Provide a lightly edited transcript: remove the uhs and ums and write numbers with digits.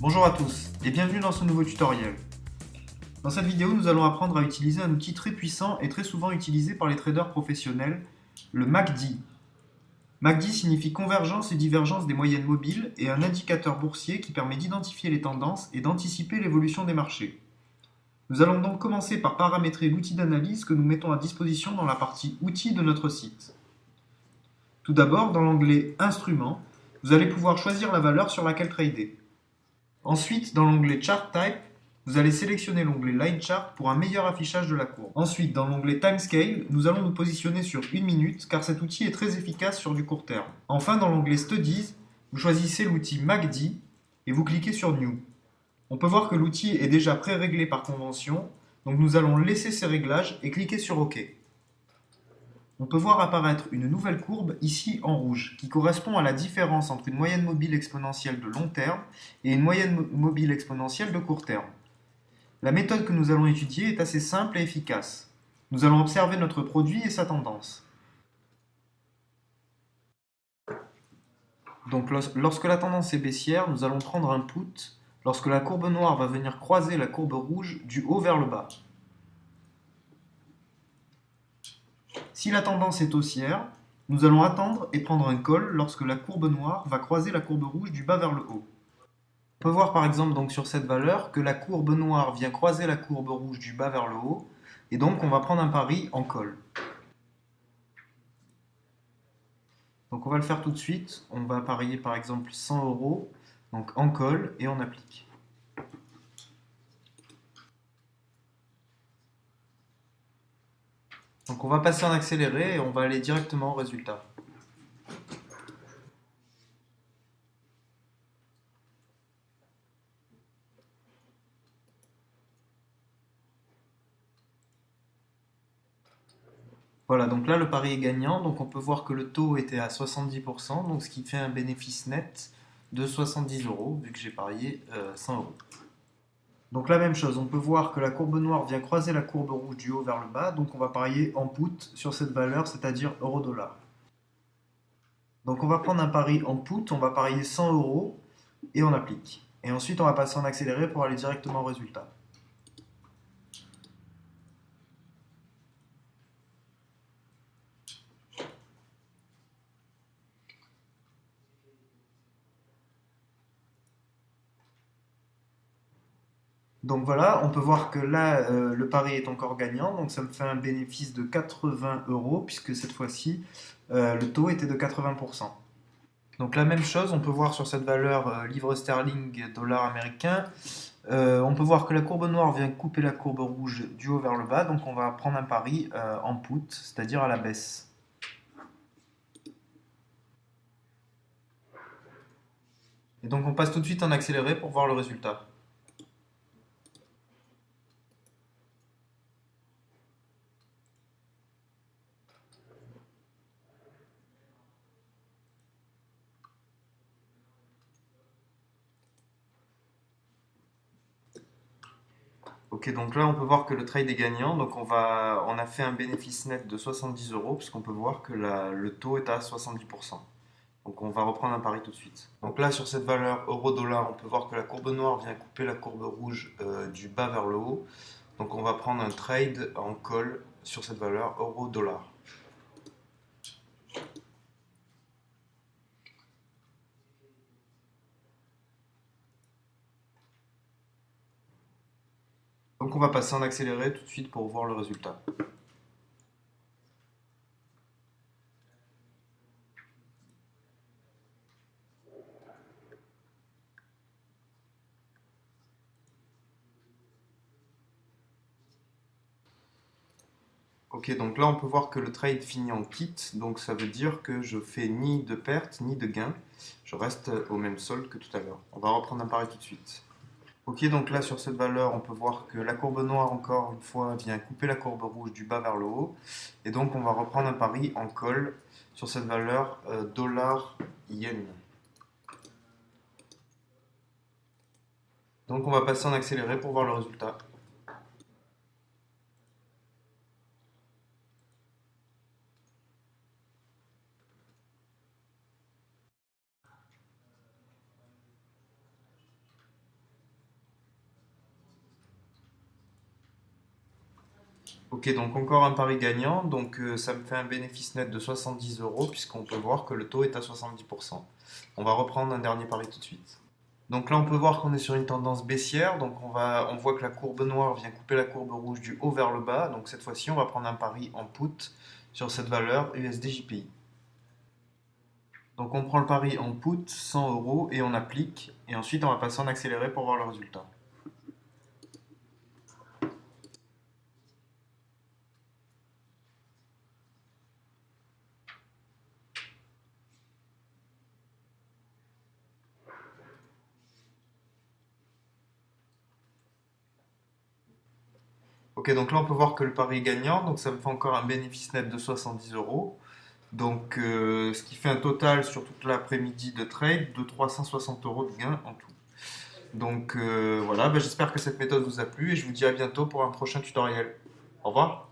Bonjour à tous et bienvenue dans ce nouveau tutoriel. Dans cette vidéo, nous allons apprendre à utiliser un outil très puissant et très souvent utilisé par les traders professionnels, le MACD. MACD signifie convergence et divergence des moyennes mobiles et un indicateur boursier qui permet d'identifier les tendances et d'anticiper l'évolution des marchés. Nous allons donc commencer par paramétrer l'outil d'analyse que nous mettons à disposition dans la partie outils de notre site. Tout d'abord, dans l'onglet Instruments, vous allez pouvoir choisir la valeur sur laquelle trader. Ensuite, dans l'onglet Chart Type, vous allez sélectionner l'onglet Line Chart pour un meilleur affichage de la courbe. Ensuite, dans l'onglet Time Scale, nous allons nous positionner sur 1 minute car cet outil est très efficace sur du court terme. Enfin, dans l'onglet Studies, vous choisissez l'outil MACD et vous cliquez sur New. On peut voir que l'outil est déjà pré-réglé par convention, donc nous allons laisser ces réglages et cliquer sur OK. On peut voir apparaître une nouvelle courbe ici en rouge, qui correspond à la différence entre une moyenne mobile exponentielle de long terme et une moyenne mobile exponentielle de court terme. La méthode que nous allons étudier est assez simple et efficace. Nous allons observer notre produit et sa tendance. Donc lorsque la tendance est baissière, nous allons prendre un put lorsque la courbe noire va venir croiser la courbe rouge du haut vers le bas. Si la tendance est haussière, nous allons attendre et prendre un call lorsque la courbe noire va croiser la courbe rouge du bas vers le haut. On peut voir par exemple donc sur cette valeur que la courbe noire vient croiser la courbe rouge du bas vers le haut, et donc on va prendre un pari en call. Donc on va le faire tout de suite, on va parier par exemple 100 euros, donc en call, et on applique. Donc on va passer en accéléré et on va aller directement au résultat. Voilà, donc là le pari est gagnant, donc on peut voir que le taux était à 70%, donc ce qui fait un bénéfice net de 70 euros, vu que j'ai parié 100 euros. Donc la même chose, on peut voir que la courbe noire vient croiser la courbe rouge du haut vers le bas, donc on va parier en put sur cette valeur, c'est-à-dire euro-dollar. Donc on va prendre un pari en put, on va parier 100 euros et on applique. Et ensuite on va passer en accéléré pour aller directement au résultat. Donc voilà, on peut voir que là, le pari est encore gagnant, donc ça me fait un bénéfice de 80 euros, puisque cette fois-ci, le taux était de 80%. Donc la même chose, on peut voir sur cette valeur livre sterling, dollar américain, on peut voir que la courbe noire vient couper la courbe rouge du haut vers le bas, donc on va prendre un pari en put, c'est-à-dire à la baisse. Et donc on passe tout de suite en accéléré pour voir le résultat. Ok, donc là on peut voir que le trade est gagnant, donc on a fait un bénéfice net de 70 euros, puisqu'on peut voir que le taux est à 70%. Donc on va reprendre un pari tout de suite. Donc là sur cette valeur euro-dollar, on peut voir que la courbe noire vient couper la courbe rouge du bas vers le haut. Donc on va prendre un trade en call sur cette valeur euro-dollar. Donc on va passer en accéléré tout de suite pour voir le résultat. Ok, donc là on peut voir que le trade finit en kit, donc ça veut dire que je fais ni de perte ni de gain. Je reste au même solde que tout à l'heure. On va reprendre un pari tout de suite. Ok, donc là sur cette valeur, on peut voir que la courbe noire, encore une fois, vient couper la courbe rouge du bas vers le haut. Et donc on va reprendre un pari en call sur cette valeur dollar-yen. Donc on va passer en accéléré pour voir le résultat. Ok, donc encore un pari gagnant, donc ça me fait un bénéfice net de 70 euros puisqu'on peut voir que le taux est à 70%. On va reprendre un dernier pari tout de suite. Donc là, on peut voir qu'on est sur une tendance baissière, donc on voit que la courbe noire vient couper la courbe rouge du haut vers le bas, donc cette fois-ci, on va prendre un pari en put sur cette valeur USD-JPY. Donc on prend le pari en put, 100 euros, et on applique, et ensuite on va passer en accéléré pour voir le résultat. Ok, donc là on peut voir que le pari est gagnant, donc ça me fait encore un bénéfice net de 70 euros. Donc ce qui fait un total sur toute l'après-midi de trade de 360 euros de gain en tout. Donc voilà, ben, j'espère que cette méthode vous a plu et je vous dis à bientôt pour un prochain tutoriel. Au revoir.